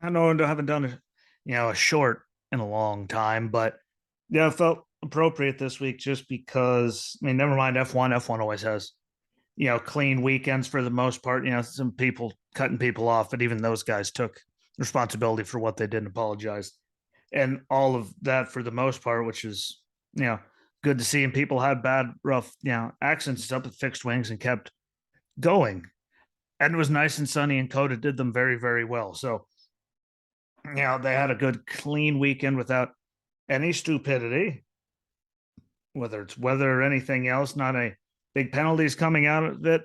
I know I haven't done a short in a long time, but yeah, it felt appropriate this week just because, I mean, never mind F1. F1 always has, clean weekends for the most part. Some people cutting people off, but even those guys took responsibility for what they did and apologized. And all of that for the most part, which is, you know, good to see. And people had bad, rough, accidents up with fixed wings and kept going. And it was nice and sunny, and Coda did them very, very well. So, they had a good, clean weekend without any stupidity, whether it's weather or anything else, not a big penalties coming out of it,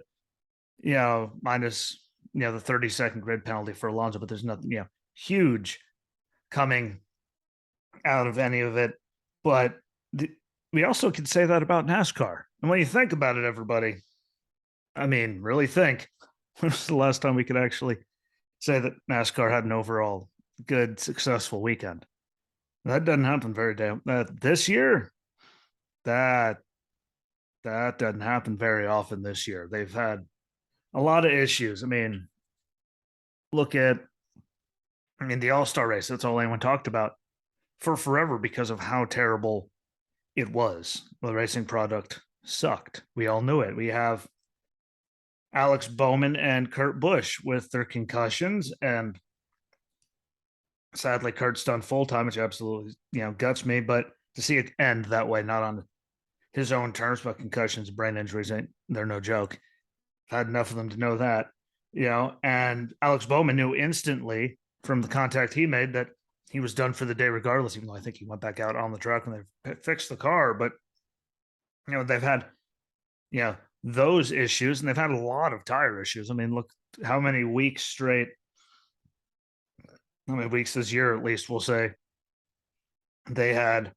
minus, the 30-second grid penalty for Alonso, but there's nothing, huge coming out of any of it. But we also could say that about NASCAR. And when you think about it, everybody, I mean, really think, when was the last time we could actually say that NASCAR had an overall good, successful weekend? That doesn't happen very damn this year. That that doesn't happen very often this year. They've had a lot of issues. I mean, look at the All-Star race. That's all anyone talked about for forever because of how terrible it was. The racing product sucked. We all knew it. We have Alex Bowman and Kurt Busch with their concussions, and sadly Kurt's done full time, which absolutely guts me. But to see it end that way, not on his own terms, but concussions, brain injuries, they're no joke. I've had enough of them to know that, and Alex Bowman knew instantly from the contact he made that he was done for the day regardless, even though I think he went back out on the track and they fixed the car. But, they've had, those issues, and they've had a lot of tire issues. I mean, look how many weeks straight, how many weeks this year, at least we'll say, they had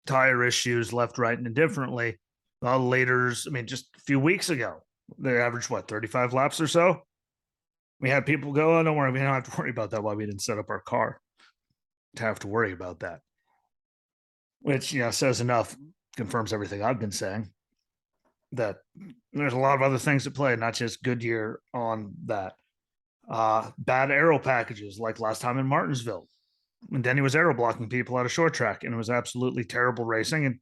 tire issues left, right, and indifferently. Leaders, I mean, just a few weeks ago, they averaged what, 35 laps or so. We had people go, oh, don't worry, we don't have to worry about that. Why we didn't set up our car to have to worry about that, which says enough, confirms everything I've been saying, that there's a lot of other things at play, not just Goodyear on that. Bad aero packages, like last time in Martinsville, and Denny was aero blocking people at a short track, and it was absolutely terrible racing. And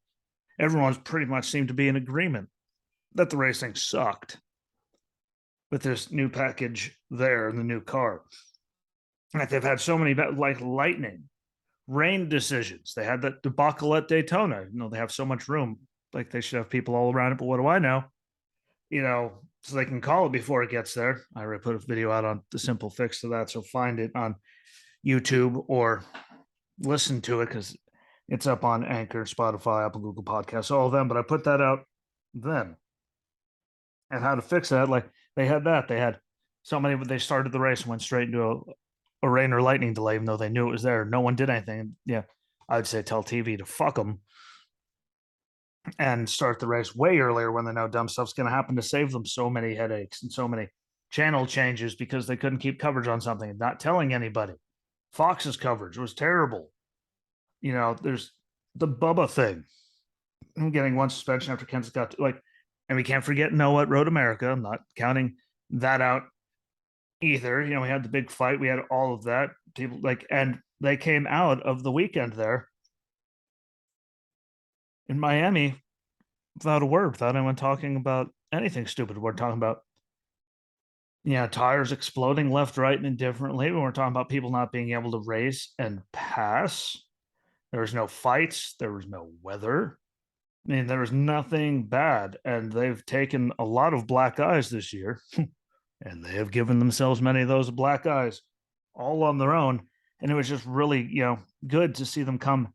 everyone's pretty much seemed to be in agreement that the racing sucked with this new package there in the new car. Like they've had so many, like lightning, rain decisions. They had that debacle at Daytona. They have so much room. Like they should have people all around it. But what do I know? So they can call it before it gets there. I already put a video out on the simple fix to that. So find it on YouTube or listen to it because it's up on Anchor, Spotify, Apple, Google Podcasts, all of them. But I put that out then. And how to fix that. Like they had that. They had so many, they started the race and went straight into a rain or lightning delay, even though they knew it was there. No one did anything. Yeah, I'd say tell TV to fuck them and start the race way earlier when they know dumb stuff's going to happen, to save them so many headaches and so many channel changes because they couldn't keep coverage on something and not telling anybody. Fox's coverage was terrible. There's the Bubba thing. I'm getting one suspension after Kansas got to, like, and we can't forget Noah at Road America. I'm not counting that out either. We had the big fight. We had all of that. People and they came out of the weekend there in Miami without a word, without anyone talking about anything stupid. We're talking about, tires exploding left, right, and indifferently. When we're talking about people not being able to race and pass, there was no fights. There was no weather. I mean, there was nothing bad. And they've taken a lot of black eyes this year, and they have given themselves many of those black eyes all on their own. And it was just really, good to see them come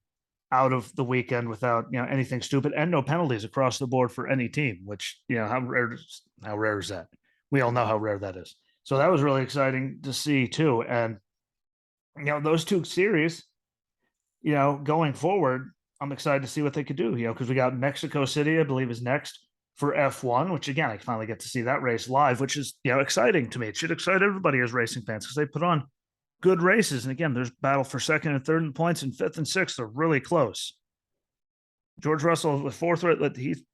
out of the weekend without anything stupid and no penalties across the board for any team. Which how rare is that? We all know how rare that is. So that was really exciting to see too. And those two series, going forward, I'm excited to see what they could do. Because we got Mexico City, I believe, is next for F1, which again, I finally get to see that race live, which is exciting to me. It should excite everybody as racing fans because they put on good races. And again, there's battle for second and third and points, and fifth and sixth are really close. George Russell with fourth, he's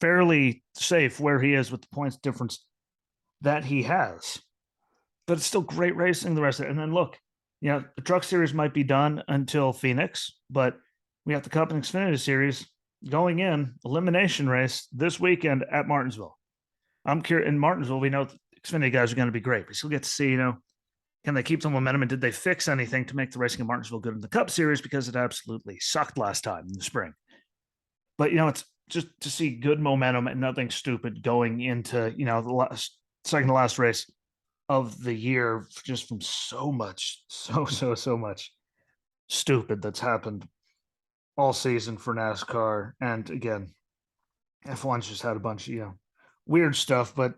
fairly safe where he is with the points difference that he has. But it's still great racing the rest of it. And then look, The Truck Series might be done until Phoenix, but we have the Cup and Xfinity Series going in elimination race this weekend at Martinsville. I'm curious. In Martinsville, we know the Xfinity guys are going to be great. We still get to see, can they keep the momentum, and did they fix anything to make the racing in Martinsville good in the Cup Series, because it absolutely sucked last time in the spring. But it's just to see good momentum and nothing stupid going into the last second to last race of the year, just from so much, so much stupid that's happened all season for NASCAR. And again, F1's just had a bunch of weird stuff, but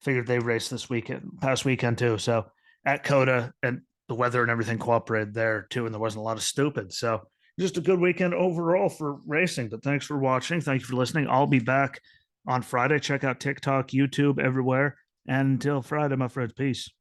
figured they raced this weekend, past weekend too. So at Coda, and the weather and everything cooperated there too, and there wasn't a lot of stupid. So just a good weekend overall for racing. But thanks for watching. Thank you for listening. I'll be back on Friday. Check out TikTok, YouTube, everywhere. And until Friday, my friends, peace.